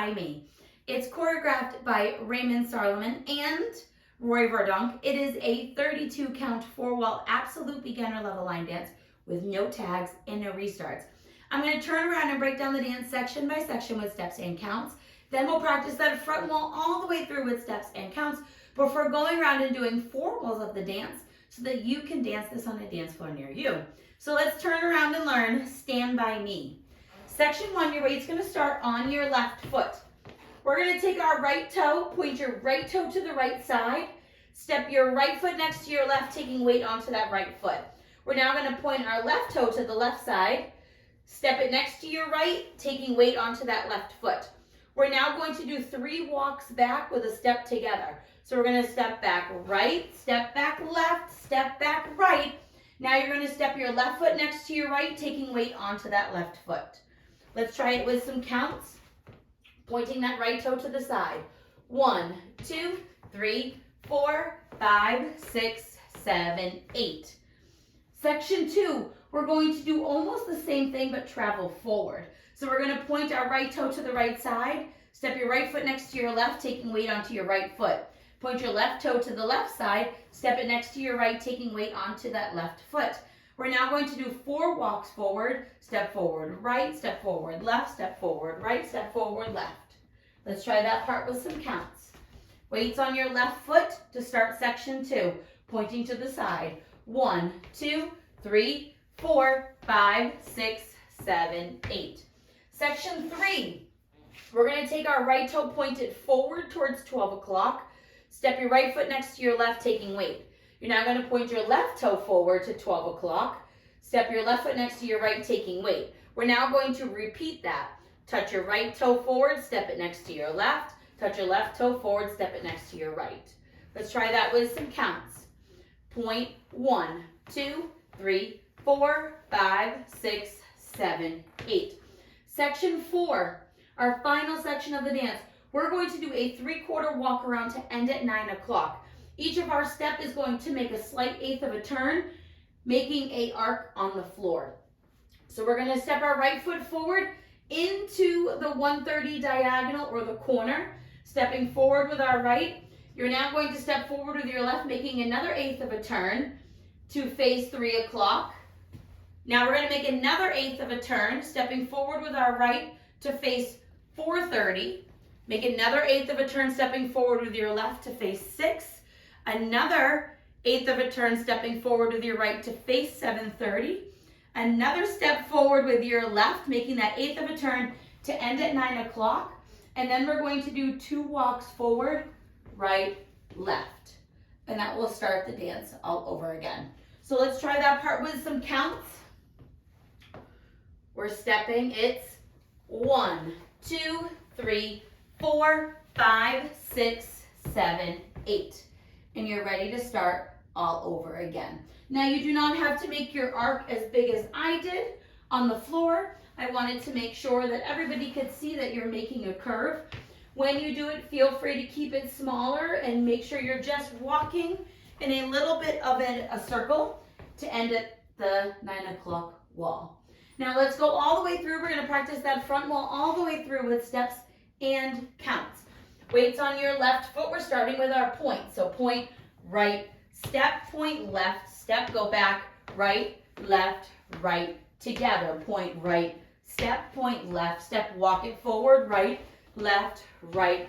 by Me. It's choreographed by Raymond Sarlemijn and Roy Verdonk. It is a 32 count 4-wall absolute beginner level line dance with no tags and no restarts. I'm going to turn around and break down the dance section by section with steps and counts. Then we'll practice that front wall all the way through with steps and counts before going around and doing 4 walls of the dance so that you can dance this on a dance floor near you. So let's turn around and learn Stand By Me. Section 1, your weight's going to start on your left foot. We're going to take our right toe, point your right toe to the right side, step your right foot next to your left, taking weight onto that right foot. We're now going to point our left toe to the left side, step it next to your right, taking weight onto that left foot. We're now going to do 3 walks back with a step together. So we're going to step back right, step back left, step back right. Now you're going to step your left foot next to your right, taking weight onto that left foot. Let's try it with some counts. Pointing that right toe to the side. 1, 2, 3, 4, 5, 6, 7, 8. Section 2, we're going to do almost the same thing but travel forward. So we're going to point our right toe to the right side, step your right foot next to your left, taking weight onto your right foot. Point your left toe to the left side, step it next to your right, taking weight onto that left foot. We're now going to do 4 walks forward, step forward, right, step forward, left, step forward, right, step forward, left. Let's try that part with some counts. Weights on your left foot to start section 2, pointing to the side. 1, 2, 3, 4, 5, 6, 7, 8. Section 3, we're going to take our right toe pointed forward towards 12 o'clock. Step your right foot next to your left, taking weight. You're now going to point your left toe forward to 12 o'clock. Step your left foot next to your right, taking weight. We're now going to repeat that. Touch your right toe forward, step it next to your left. Touch your left toe forward, step it next to your right. Let's try that with some counts. Point 1, 2, 3, 4, 5, 6, 7, 8. Section 4, our final section of the dance. We're going to do a 3/4 walk around to end at 9 o'clock. Each of our step is going to make a slight eighth of a turn, making an arc on the floor. So we're going to step our right foot forward into the 130 diagonal or the corner, stepping forward with our right. You're now going to step forward with your left, making another eighth of a turn to face 3 o'clock. Now we're going to make another eighth of a turn, stepping forward with our right to face 4:30. Make another eighth of a turn, stepping forward with your left to face 6. Another eighth of a turn, stepping forward with your right to face 7:30. Another step forward with your left, making that eighth of a turn to end at 9 o'clock. And then we're going to do 2 walks forward, right, left. And that will start the dance all over again. So let's try that part with some counts. We're stepping, it's 1, 2, 3, 4, 5, 6, 7, 8. And you're ready to start all over again. Now you do not have to make your arc as big as I did on the floor. I wanted to make sure that everybody could see that you're making a curve. When you do it, feel free to keep it smaller and make sure you're just walking in a little bit of a circle to end at the 9 o'clock wall. Now let's go all the way through. We're going to practice that front wall all the way through with steps and counts. Weights on your left foot. We're starting with our point. So point, right, step, point, left, step, go back, right, left, right, together. Point, right, step, point, left, step, walk it forward, right, left, right,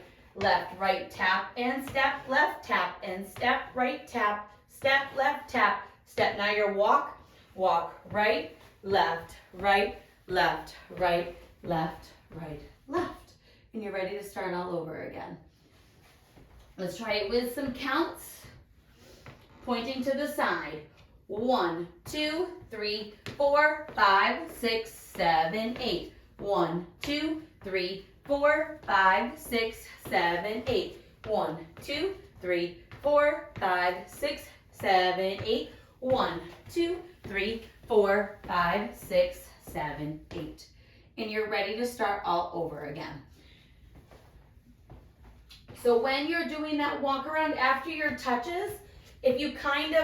tap and step, left, tap and step, right, tap, step, left, tap, step. Now your walk, right, left, right, left, right, left, right, left. And you're ready to start all over again. Let's try it with some counts. Pointing to the side. 1, 2, 3, 4, 5, 6, 7, 8. 1, 2, 3, 4, 5, 6, 7, 8. 1, 2, 3, 4, 5, 6, 7, 8. 1, 2, 3, 4, 5, 6, 7, 8. And you're ready to start all over again. So when you're doing that walk around after your touches, if you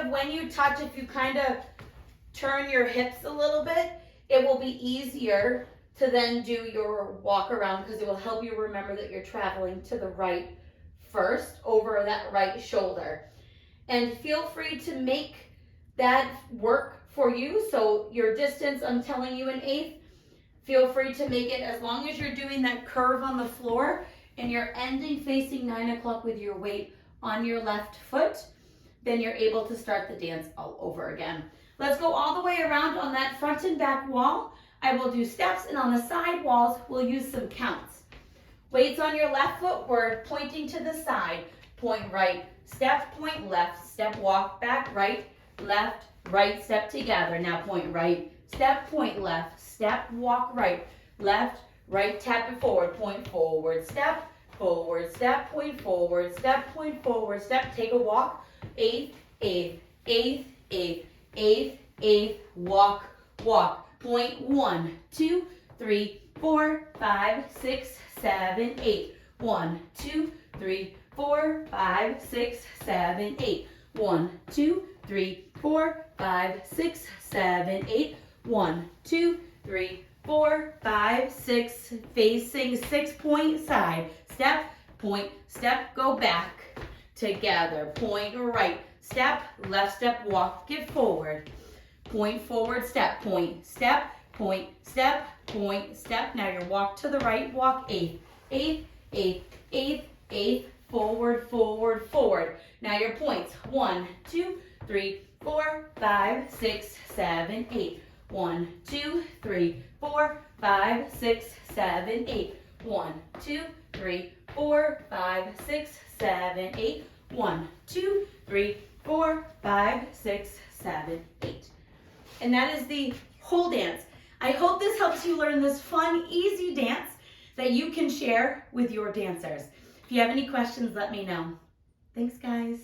when you touch, if you kind of turn your hips a little bit, it will be easier to then do your walk around, because it will help you remember that you're traveling to the right first over that right shoulder. And feel free to make that work for you. So your distance, I'm telling you, an eighth, feel free to make it as long as you're doing that curve on the floor and you're ending facing 9 o'clock with your weight on your left foot, then you're able to start the dance all over again. Let's go all the way around on that front and back wall. I will do steps, and on the side walls, we'll use some counts. Weights on your left foot, we're pointing to the side. Point right, step, point left, step, walk back, right, step together. Now point right, step, point left, step, walk right, left, right, tap it forward, point forward, step, point forward, step, point forward, step, take a walk, eighth, eighth, eighth, eighth, eighth, eighth, walk, walk. Point 1, 2, 3, 4, 5, 6, 7, 8. 1, 2, 3, 4, 5, 6, 7, 8. 1, 2, 3, 4, 5, 6, 7, 8. 1, 2, 3, 4, 5, 6. Facing 6-point side. Step, go back. Together. Point right, step, left step, walk, give forward. Point forward, step, point, step, point, step, point, step. Now your walk to the right, walk eighth, eighth, eighth, eighth, eighth, forward, forward, forward. Now your points, 1, 2, 3, 4, 5, 6, 7, 8. 1, 2, 3, 4, 5, 6, 7, 8. 1, 2, 3, 4, 5, 6, 7, 8. 1, 2, 3, 4, 5, 6, 7, 8. And that is the whole dance. I hope this helps you learn this fun, easy dance that you can share with your dancers. If you have any questions, let me know. Thanks, guys.